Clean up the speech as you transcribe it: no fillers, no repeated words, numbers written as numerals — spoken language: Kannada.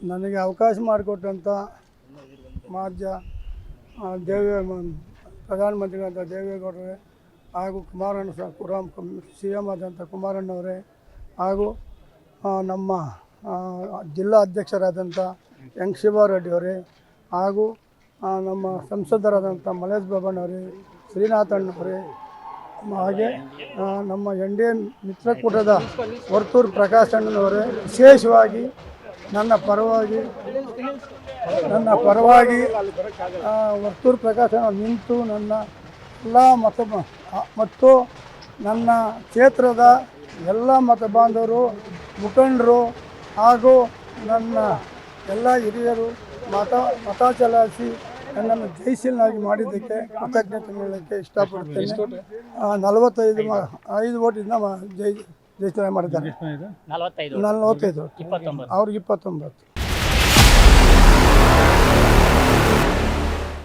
ನನಗೆ ಅವಕಾಶ ಮಾಡಿಕೊಟ್ಟಂಥ ಮಾಜ ಪ್ರಧಾನಮಂತ್ರಿಗಳಂಥ ದೇವೇಗೌಡರೇ ಹಾಗೂ ಕುಮಾರಣ್ಣ ಸಿ ಎಮ್ ಆದಂಥ ಕುಮಾರಣ್ಣವರೇ ಹಾಗೂ ನಮ್ಮ ಜಿಲ್ಲಾ ಅಧ್ಯಕ್ಷರಾದಂಥ ಎನ್ ಶಿವಾರೆಡ್ಡಿಯವರೇ ಹಾಗೂ ನಮ್ಮ ಸಂಸದರಾದಂಥ ಮಲೇಶ್ ಬಾಬಣ್ಣವರೇ ಶ್ರೀನಾಥಣ್ಣವರೇ ಹಾಗೆ ನಮ್ಮ ಎನ್ ಡಿ ಎ ಮಿತ್ರಕೂಟದ ವರ್ತೂರು ಪ್ರಕಾಶ್ ಅಣ್ಣನವರೇ ವಿಶೇಷವಾಗಿ ನನ್ನ ಪರವಾಗಿ ವರ್ತೂರು ಪ್ರಕಾಶ್ ನಿಂತು ನನ್ನ ಎಲ್ಲ ಮತ್ತು ನನ್ನ ಕ್ಷೇತ್ರದ ಎಲ್ಲ ಮತ ಬಾಂಧವರು ಮುಖಂಡರು ಹಾಗೂ ನನ್ನ ಎಲ್ಲ ಹಿರಿಯರು ಮತ ಚಲಾಯಿಸಿ ನನ್ನನ್ನು ಜಯಶೀಲನಾಗಿ ಮಾಡಿದ್ದಕ್ಕೆ ಕೃತಜ್ಞತೆ ಹೇಳೋಕ್ಕೆ ಇಷ್ಟಪಡ್ತೇನೆ. 45 ಓಟಿಂದ ಜಯಶೀಲ ಮಾಡಿದ್ದಾರೆ. 45 ಅವ್ರಿಗೆ 29.